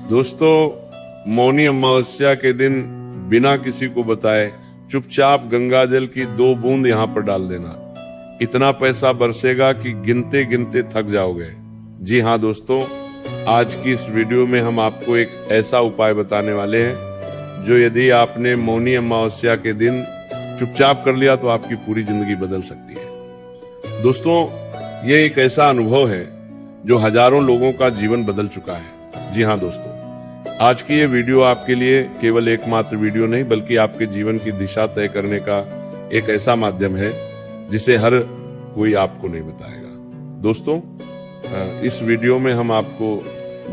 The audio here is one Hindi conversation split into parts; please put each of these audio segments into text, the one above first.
दोस्तों, मौनी अमावस्या के दिन बिना किसी को बताए चुपचाप गंगा जल की 2 बूंद यहाँ पर डाल देना। इतना पैसा बरसेगा कि गिनते गिनते थक जाओगे। जी हाँ दोस्तों, आज की इस वीडियो में हम आपको एक ऐसा उपाय बताने वाले हैं जो यदि आपने मौनी अमावस्या के दिन चुपचाप कर लिया तो आपकी पूरी जिंदगी बदल सकती है। दोस्तों, ये एक ऐसा अनुभव है जो हजारों लोगों का जीवन बदल चुका है। जी हाँ दोस्तों, आज की ये वीडियो आपके लिए केवल एकमात्र वीडियो नहीं बल्कि आपके जीवन की दिशा तय करने का एक ऐसा माध्यम है जिसे हर कोई आपको नहीं बताएगा। दोस्तों, इस वीडियो में हम आपको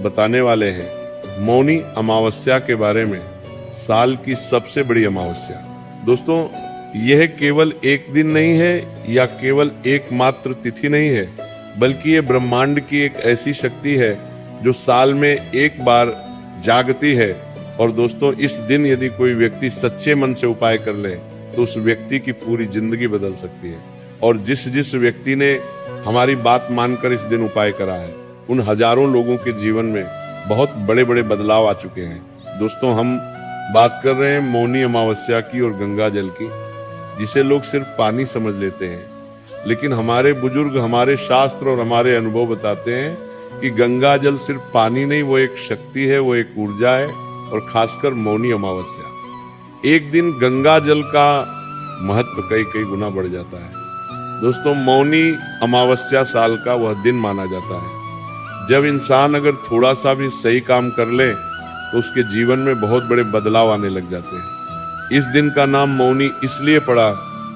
बताने वाले हैं मौनी अमावस्या के बारे में, साल की सबसे बड़ी अमावस्या। दोस्तों, यह केवल एक दिन नहीं है या केवल एकमात्र तिथि नहीं है, बल्कि ये ब्रह्मांड की एक ऐसी शक्ति है जो साल में एक बार जागती है। और दोस्तों, इस दिन यदि कोई व्यक्ति सच्चे मन से उपाय कर ले तो उस व्यक्ति की पूरी जिंदगी बदल सकती है। और जिस व्यक्ति ने हमारी बात मानकर इस दिन उपाय करा है, उन हजारों लोगों के जीवन में बहुत बड़े बड़े बदलाव आ चुके हैं। दोस्तों, हम बात कर रहे हैं मौनी अमावस्या की और गंगा जल की, जिसे लोग सिर्फ पानी समझ लेते हैं। लेकिन हमारे बुजुर्ग, हमारे शास्त्र और हमारे अनुभव बताते हैं कि गंगा जल सिर्फ पानी नहीं, वो एक शक्ति है, वो एक ऊर्जा है। और खासकर मौनी अमावस्या, एक दिन गंगा जल का महत्व कई गुना बढ़ जाता है। दोस्तों, मौनी अमावस्या साल का वह दिन माना जाता है जब इंसान अगर थोड़ा सा भी सही काम कर ले तो उसके जीवन में बहुत बड़े बदलाव आने लग जाते हैं। इस दिन का नाम मौनी इसलिए पड़ा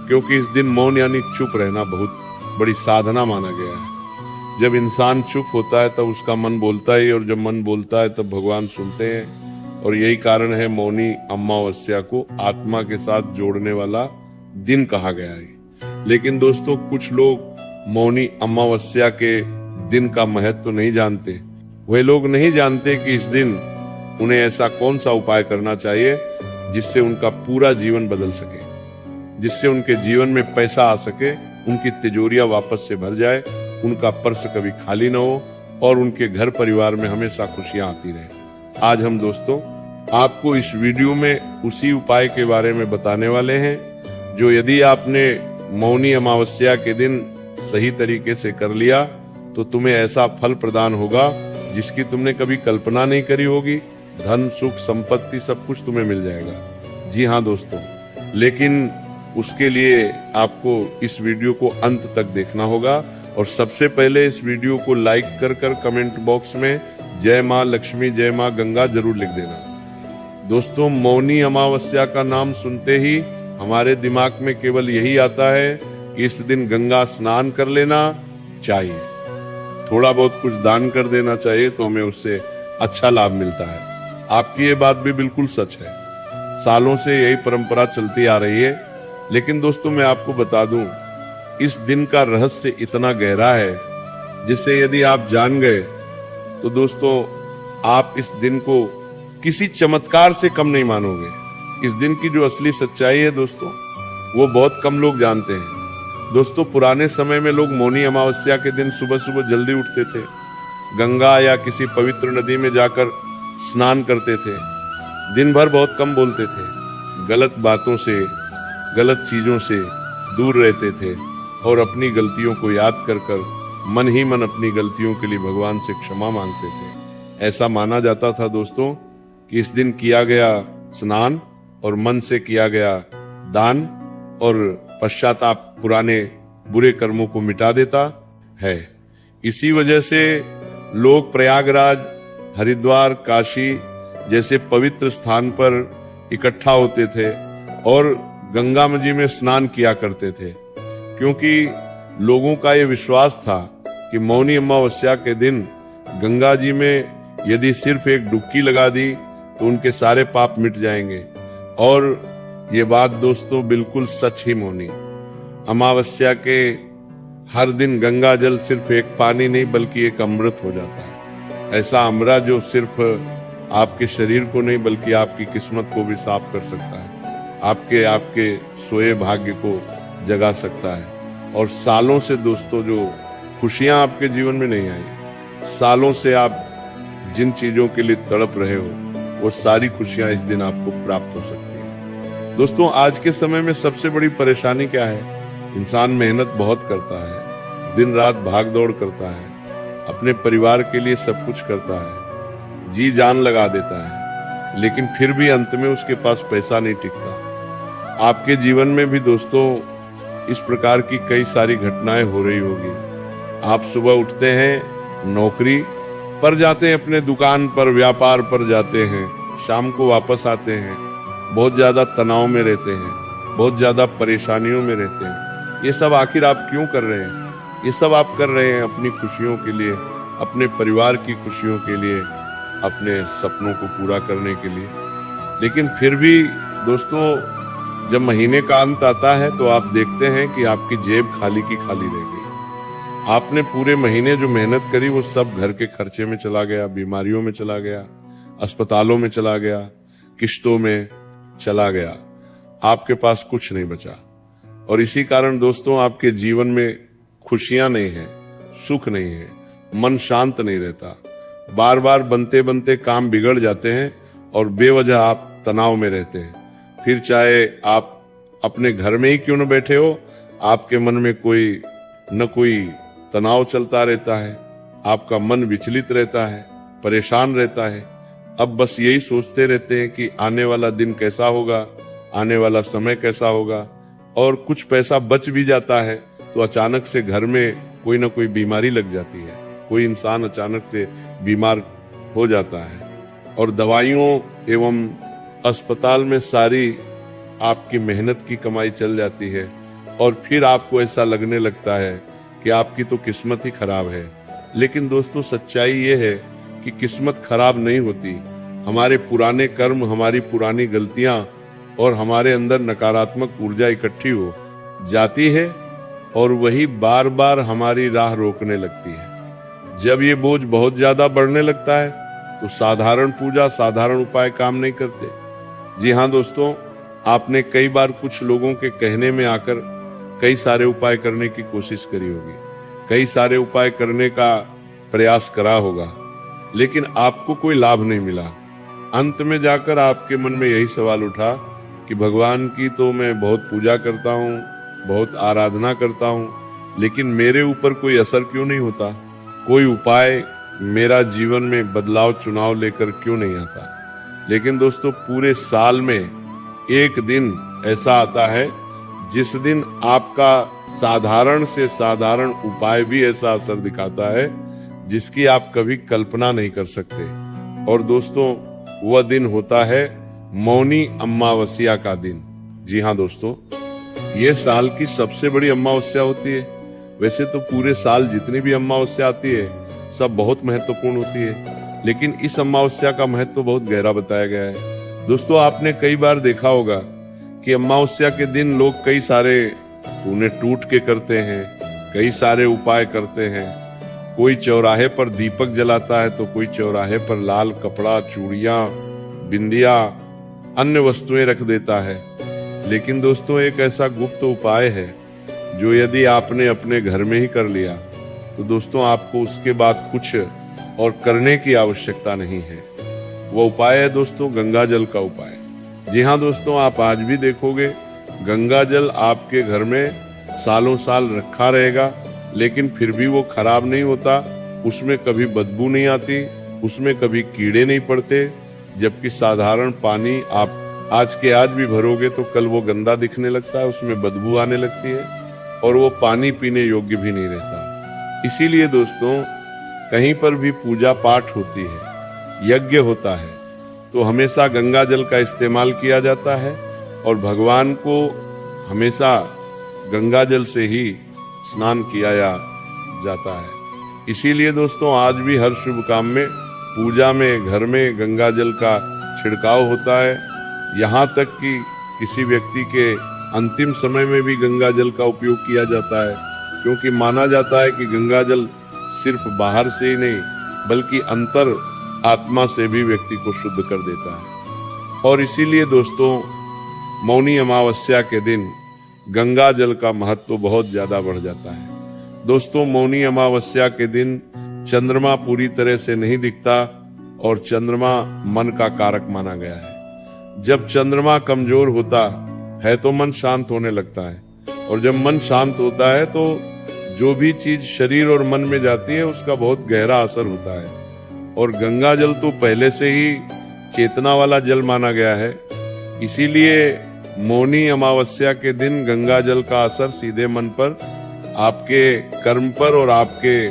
क्योंकि इस दिन मौन यानी चुप रहना बहुत बड़ी साधना माना गया है। जब इंसान चुप होता है तब उसका मन बोलता है, और जब मन बोलता है तब भगवान सुनते हैं। और यही कारण है मौनी अमावस्या को आत्मा के साथ जोड़ने वाला दिन कहा गया है। लेकिन दोस्तों, कुछ लोग मौनी अमावस्या के दिन का महत्व नहीं जानते। वे लोग नहीं जानते कि इस दिन उन्हें ऐसा कौन सा उपाय करना चाहिए जिससे उनका पूरा जीवन बदल सके, जिससे उनके जीवन में पैसा आ सके, उनकी तिजोरियां वापस से भर जाए, उनका पर्स कभी खाली न हो और उनके घर परिवार में हमेशा खुशियां आती रहे। आज हम दोस्तों आपको इस वीडियो में उसी उपाय के बारे में बताने वाले हैं जो यदि आपने मौनी अमावस्या के दिन सही तरीके से कर लिया तो तुम्हें ऐसा फल प्रदान होगा जिसकी तुमने कभी कल्पना नहीं करी होगी। धन, सुख, संपत्ति सब कुछ तुम्हें मिल जाएगा। जी हाँ दोस्तों, लेकिन उसके लिए आपको इस वीडियो को अंत तक देखना होगा। और सबसे पहले इस वीडियो को लाइक कर कमेंट बॉक्स में जय माँ लक्ष्मी, जय माँ गंगा जरूर लिख देना। दोस्तों, मौनी अमावस्या का नाम सुनते ही हमारे दिमाग में केवल यही आता है कि इस दिन गंगा स्नान कर लेना चाहिए, थोड़ा बहुत कुछ दान कर देना चाहिए तो हमें उससे अच्छा लाभ मिलता है। आपकी ये बात भी बिल्कुल सच है, सालों से यही परंपरा चलती आ रही है। लेकिन दोस्तों, मैं आपको बता दूं, इस दिन का रहस्य इतना गहरा है जिसे यदि आप जान गए तो दोस्तों आप इस दिन को किसी चमत्कार से कम नहीं मानोगे। इस दिन की जो असली सच्चाई है दोस्तों, वो बहुत कम लोग जानते हैं। दोस्तों, पुराने समय में लोग मौनी अमावस्या के दिन सुबह सुबह जल्दी उठते थे, गंगा या किसी पवित्र नदी में जाकर स्नान करते थे, दिन भर बहुत कम बोलते थे, गलत बातों से, गलत चीजों से दूर रहते थे और अपनी गलतियों को याद कर मन ही मन अपनी गलतियों के लिए भगवान से क्षमा मांगते थे। ऐसा माना जाता था दोस्तों कि इस दिन किया गया स्नान और मन से किया गया दान और पश्चाताप पुराने बुरे कर्मों को मिटा देता है। इसी वजह से लोग प्रयागराज, हरिद्वार, काशी जैसे पवित्र स्थान पर इकट्ठा होते थे और गंगा जी में स्नान किया करते थे, क्योंकि लोगों का ये विश्वास था कि मौनी अमावस्या के दिन गंगा जी में यदि सिर्फ एक डुबकी लगा दी तो उनके सारे पाप मिट जाएंगे। और ये बात दोस्तों बिल्कुल सच ही मौनी अमावस्या के हर दिन गंगा जल सिर्फ एक पानी नहीं बल्कि एक अमृत हो जाता है। ऐसा अमृत जो सिर्फ आपके शरीर को नहीं बल्कि आपकी किस्मत को भी साफ कर सकता है, आपके सोए भाग्य को जगा सकता है। और सालों से दोस्तों जो खुशियां आपके जीवन में नहीं आई, सालों से आप जिन चीजों के लिए तड़प रहे हो, वो सारी खुशियां इस दिन आपको प्राप्त हो सकती है। दोस्तों, आज के समय में सबसे बड़ी परेशानी क्या है? इंसान मेहनत बहुत करता है, दिन रात भाग दौड़ करता है, अपने परिवार के लिए सब कुछ करता है, जी जान लगा देता है, लेकिन फिर भी अंत में उसके पास पैसा नहीं टिकता। आपके जीवन में भी दोस्तों इस प्रकार की कई सारी घटनाएं हो रही होगी। आप सुबह उठते हैं, नौकरी पर जाते हैं, अपने दुकान पर, व्यापार पर जाते हैं, शाम को वापस आते हैं, बहुत ज्यादा तनाव में रहते हैं, बहुत ज्यादा परेशानियों में रहते हैं। ये सब आखिर आप क्यों कर रहे हैं? ये सब आप कर रहे हैं अपनी खुशियों के लिए, अपने परिवार की खुशियों के लिए, अपने सपनों को पूरा करने के लिए। लेकिन फिर भी दोस्तों, जब महीने का अंत आता है तो आप देखते हैं कि आपकी जेब खाली की खाली रह गई। आपने पूरे महीने जो मेहनत करी वो सब घर के खर्चे में चला गया, बीमारियों में चला गया, अस्पतालों में चला गया, किश्तों में चला गया, आपके पास कुछ नहीं बचा। और इसी कारण दोस्तों आपके जीवन में खुशियां नहीं है, सुख नहीं है, मन शांत नहीं रहता। बार बार बनते बनते काम बिगड़ जाते हैं और बेवजह आप तनाव में रहते हैं। फिर चाहे आप अपने घर में ही क्यों न बैठे हो, आपके मन में कोई न कोई तनाव चलता रहता है, आपका मन विचलित रहता है, परेशान रहता है। अब बस यही सोचते रहते हैं कि आने वाला दिन कैसा होगा, आने वाला समय कैसा होगा। और कुछ पैसा बच भी जाता है तो अचानक से घर में कोई ना कोई बीमारी लग जाती है, कोई इंसान अचानक से बीमार हो जाता है और दवाइयों एवं अस्पताल में सारी आपकी मेहनत की कमाई चल जाती है। और फिर आपको ऐसा लगने लगता है कि आपकी तो किस्मत ही खराब है। लेकिन दोस्तों सच्चाई ये है कि किस्मत खराब नहीं होती। हमारे पुराने कर्म, हमारी पुरानी गलतियां और हमारे अंदर नकारात्मक ऊर्जा इकट्ठी हो जाती है और वही बार बार हमारी राह रोकने लगती है। जब ये बोझ बहुत ज्यादा बढ़ने लगता है तो साधारण पूजा, साधारण उपाय काम नहीं करते। जी हाँ दोस्तों, आपने कई बार कुछ लोगों के कहने में आकर कई सारे उपाय करने की कोशिश करी होगी, कई सारे उपाय करने का प्रयास करा होगा, लेकिन आपको कोई लाभ नहीं मिला। अंत में जाकर आपके मन में यही सवाल उठा कि भगवान की तो मैं बहुत पूजा करता हूँ, बहुत आराधना करता हूँ, लेकिन मेरे ऊपर कोई असर क्यों नहीं होता? कोई उपाय मेरा जीवन में बदलाव, चुनाव लेकर क्यों नहीं आता? लेकिन दोस्तों पूरे साल में एक दिन ऐसा आता है जिस दिन आपका साधारण से साधारण उपाय भी ऐसा असर दिखाता है जिसकी आप कभी कल्पना नहीं कर सकते। और दोस्तों वह दिन होता है मौनी अमावस्या का दिन। जी हाँ दोस्तों, ये साल की सबसे बड़ी अमावस्या होती है। वैसे तो पूरे साल जितनी भी अमावस्या आती है सब बहुत महत्वपूर्ण होती है, लेकिन इस अमावस्या का महत्व बहुत गहरा बताया गया है। दोस्तों आपने कई बार देखा होगा कि अमावस्या के दिन लोग कई सारे उन्हें टूट के करते हैं, कई सारे उपाय करते हैं। कोई चौराहे पर दीपक जलाता है तो कोई चौराहे पर लाल कपड़ा, चूड़ियां, बिंदिया, अन्य वस्तुएं रख देता है। लेकिन दोस्तों एक ऐसा गुप्त उपाय है जो यदि आपने अपने घर में ही कर लिया तो दोस्तों आपको उसके बाद कुछ और करने की आवश्यकता नहीं है। वह उपाय है दोस्तों गंगा जल का उपाय। जी हाँ दोस्तों, आप आज भी देखोगे गंगा जल आपके घर में सालों साल रखा रहेगा, लेकिन फिर भी वो खराब नहीं होता, उसमें कभी बदबू नहीं आती, उसमें कभी कीड़े नहीं पड़ते। जबकि साधारण पानी आप आज के आज भी भरोगे तो कल वो गंदा दिखने लगता है, उसमें बदबू आने लगती है और वो पानी पीने योग्य भी नहीं रहता। इसीलिए दोस्तों कहीं पर भी पूजा पाठ होती है, यज्ञ होता है, तो हमेशा गंगा जल का इस्तेमाल किया जाता है और भगवान को हमेशा गंगा जल से ही स्नान किया जाता है। इसीलिए दोस्तों आज भी हर शुभ काम में, पूजा में, घर में गंगा जल का छिड़काव होता है। यहाँ तक कि किसी व्यक्ति के अंतिम समय में भी गंगा जल का उपयोग किया जाता है, क्योंकि माना जाता है कि गंगा जल सिर्फ बाहर से ही नहीं बल्कि अंतर आत्मा से भी व्यक्ति को शुद्ध कर देता है। और इसीलिए दोस्तों मौनी अमावस्या के दिन गंगा जल का महत्व बहुत ज्यादा बढ़ जाता है। दोस्तों मौनी अमावस्या के दिन चंद्रमा पूरी तरह से नहीं दिखता, और चंद्रमा मन का कारक माना गया है। जब चंद्रमा कमजोर होता है तो मन शांत होने लगता है, और जब मन शांत होता है तो जो भी चीज शरीर और मन में जाती है उसका बहुत गहरा असर होता है। और गंगा जल तो पहले से ही चेतना वाला जल माना गया है, इसीलिए मौनी अमावस्या के दिन गंगा जल का असर सीधे मन पर, आपके कर्म पर और आपके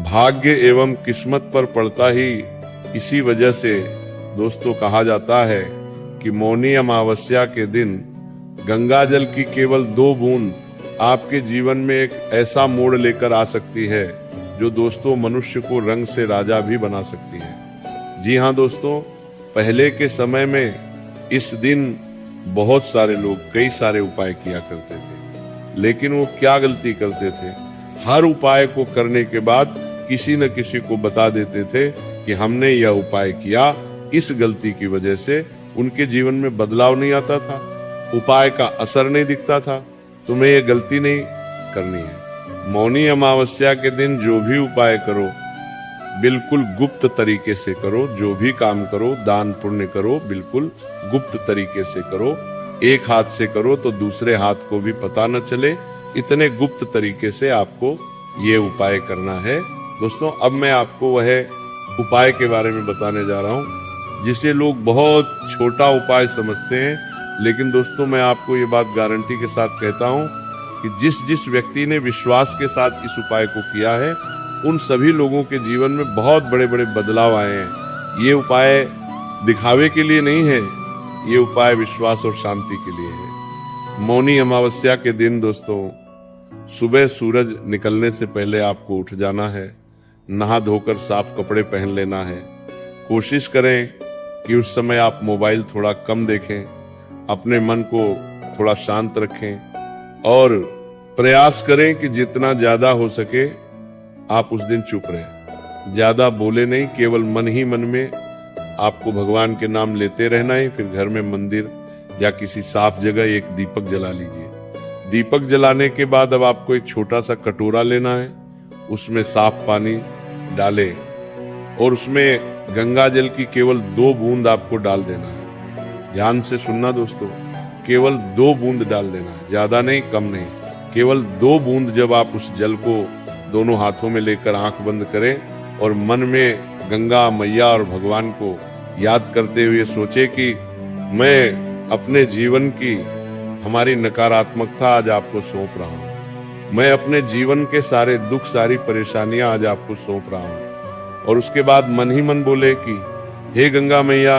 भाग्य एवं किस्मत पर पड़ता ही। इसी वजह से दोस्तों कहा जाता है कि मौनी अमावस्या के दिन गंगा जल की केवल 2 बूंद आपके जीवन में एक ऐसा मोड़ लेकर आ सकती है जो दोस्तों मनुष्य को रंग से राजा भी बना सकती है। जी हाँ दोस्तों, पहले के समय में इस दिन बहुत सारे लोग कई सारे उपाय किया करते थे, लेकिन वो क्या गलती करते थे, हर उपाय को करने के बाद किसी न किसी को बता देते थे कि हमने यह उपाय किया, इस गलती की वजह से उनके जीवन में बदलाव नहीं आता था, उपाय का असर नहीं दिखता था। तुम्हें यह गलती नहीं करनी है। मौनी अमावस्या के दिन जो भी उपाय करो बिल्कुल गुप्त तरीके से करो, जो भी काम करो, दान पुण्य करो, बिल्कुल गुप्त तरीके से करो। एक हाथ से करो तो दूसरे हाथ को भी पता न चले, इतने गुप्त तरीके से आपको ये उपाय करना है। दोस्तों अब मैं आपको वह उपाय के बारे में बताने जा रहा हूँ जिसे लोग बहुत छोटा उपाय समझते हैं, लेकिन दोस्तों मैं आपको ये बात गारंटी के साथ कहता हूँ कि जिस जिस व्यक्ति ने विश्वास के साथ इस उपाय को किया है उन सभी लोगों के जीवन में बहुत बड़े बड़े बदलाव आए हैं। ये उपाय दिखावे के लिए नहीं है, ये उपाय विश्वास और शांति के लिए है। मौनी अमावस्या के दिन दोस्तों सुबह सूरज निकलने से पहले आपको उठ जाना है, नहा धोकर साफ कपड़े पहन लेना है। कोशिश करें कि उस समय आप मोबाइल थोड़ा कम देखें, अपने मन को थोड़ा शांत रखें और प्रयास करें कि जितना ज्यादा हो सके आप उस दिन चुप रहें। ज्यादा बोले नहीं, केवल मन ही मन में आपको भगवान के नाम लेते रहना है। फिर घर में मंदिर या किसी साफ जगह एक दीपक जला लीजिए। दीपक जलाने के बाद अब आपको एक छोटा सा कटोरा लेना है, उसमें साफ पानी डालें और उसमें गंगा जल की केवल 2 बूंद आपको डाल देना है। ध्यान से सुनना दोस्तों, केवल 2 बूंद डाल देना है, ज्यादा नहीं कम नहीं, केवल 2 बूंद। जब आप उस जल को दोनों हाथों में लेकर आंख बंद करें और मन में गंगा मैया और भगवान को याद करते हुए सोचे कि मैं अपने जीवन की हमारी नकारात्मकता आज आपको सौंप रहा हूँ, मैं अपने जीवन के सारे दुख सारी परेशानियां आज आपको सौंप रहा हूँ। और उसके बाद मन ही मन बोले कि हे गंगा मैया,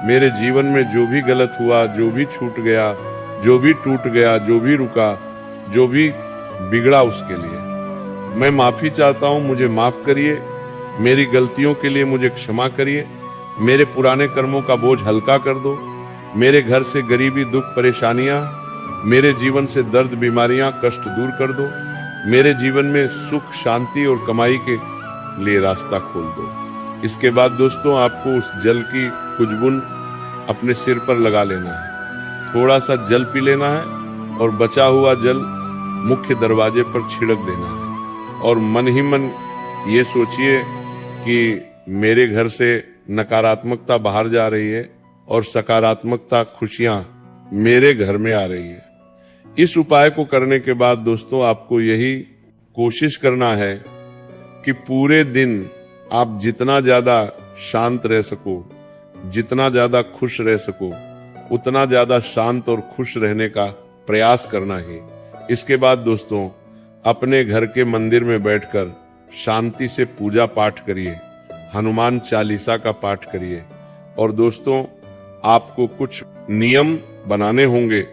मेरे जीवन में जो भी गलत हुआ, जो भी छूट गया, जो भी टूट गया, जो भी रुका, जो भी बिगड़ा, उसके लिए मैं माफी चाहता हूँ, मुझे माफ करिए, मेरी गलतियों के लिए मुझे क्षमा करिए, मेरे पुराने कर्मों का बोझ हल्का कर दो, मेरे घर से गरीबी दुख परेशानियां, मेरे जीवन से दर्द बीमारियां कष्ट दूर कर दो, मेरे जीवन में सुख शांति और कमाई के लिए रास्ता खोल दो। इसके बाद दोस्तों आपको उस जल की कुछ बूंद अपने सिर पर लगा लेना है, थोड़ा सा जल पी लेना है और बचा हुआ जल मुख्य दरवाजे पर छिड़क देना है। और मन ही मन ये सोचिए कि मेरे घर से नकारात्मकता बाहर जा रही है और सकारात्मकता खुशियां मेरे घर में आ रही है। इस उपाय को करने के बाद दोस्तों आपको यही कोशिश करना है कि पूरे दिन आप जितना ज्यादा शांत रह सको, जितना ज्यादा खुश रह सको, उतना ज्यादा शांत और खुश रहने का प्रयास करना है। इसके बाद दोस्तों अपने घर के मंदिर में बैठकर शांति से पूजा पाठ करिए, हनुमान चालीसा का पाठ करिए। और दोस्तों आपको कुछ नियम बनाने होंगे।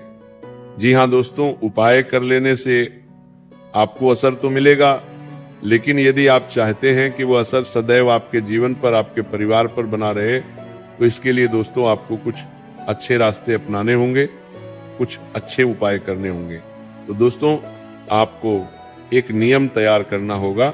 जी हाँ दोस्तों, उपाय कर लेने से आपको असर तो मिलेगा, लेकिन यदि आप चाहते हैं कि वो असर सदैव आपके जीवन पर, आपके परिवार पर बना रहे, तो इसके लिए दोस्तों आपको कुछ अच्छे रास्ते अपनाने होंगे, कुछ अच्छे उपाय करने होंगे। तो दोस्तों आपको एक नियम तैयार करना होगा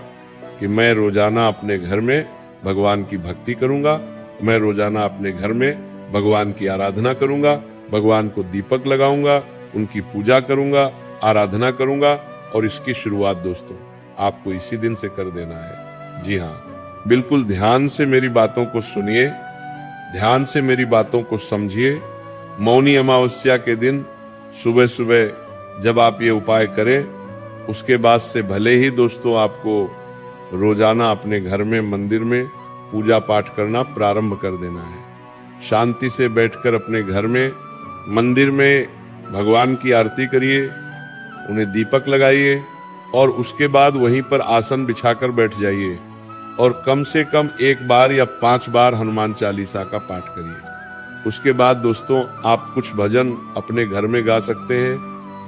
कि मैं रोजाना अपने घर में भगवान की भक्ति करूंगा, मैं रोजाना अपने घर में भगवान की आराधना करूंगा, भगवान को दीपक लगाऊंगा, उनकी पूजा करूंगा, आराधना करूंगा। और इसकी शुरुआत दोस्तों आपको इसी दिन से कर देना है। जी हाँ, बिल्कुल ध्यान से मेरी बातों को सुनिए, ध्यान से मेरी बातों को समझिए। मौनी अमावस्या के दिन सुबह सुबह जब आप ये उपाय करें, उसके बाद से भले ही दोस्तों आपको रोजाना अपने घर में मंदिर में पूजा पाठ करना प्रारंभ कर देना है। शांति से बैठकर अपने घर में मंदिर में भगवान की आरती करिए, उन्हें दीपक लगाइए और उसके बाद वहीं पर आसन बिछाकर बैठ जाइए और कम से कम 1 बार या 5 बार हनुमान चालीसा का पाठ करिए। उसके बाद दोस्तों आप कुछ भजन अपने घर में गा सकते हैं,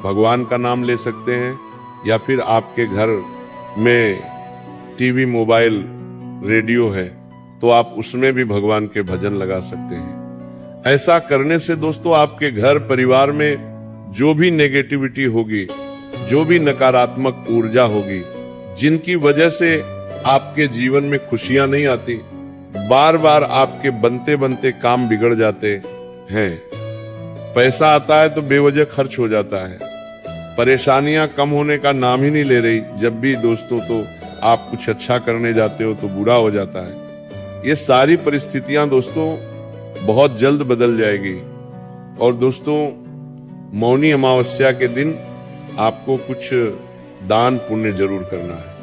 भगवान का नाम ले सकते हैं, या फिर आपके घर में टीवी, मोबाइल, रेडियो है तो आप उसमें भी भगवान के भजन लगा सकते हैं। ऐसा करने से दोस्तों आपके घर परिवार में जो भी नेगेटिविटी होगी, जो भी नकारात्मक ऊर्जा होगी, जिनकी वजह से आपके जीवन में खुशियां नहीं आती, बार बार आपके बनते बनते काम बिगड़ जाते हैं, पैसा आता है तो बेवजह खर्च हो जाता है, परेशानियां कम होने का नाम ही नहीं ले रही, जब भी दोस्तों तो आप कुछ अच्छा करने जाते हो तो बुरा हो जाता है। ये सारी परिस्थितियां दोस्तों बहुत जल्द बदल जाएगी। और दोस्तों मौनी अमावस्या के दिन आपको कुछ दान पुण्य जरूर करना है।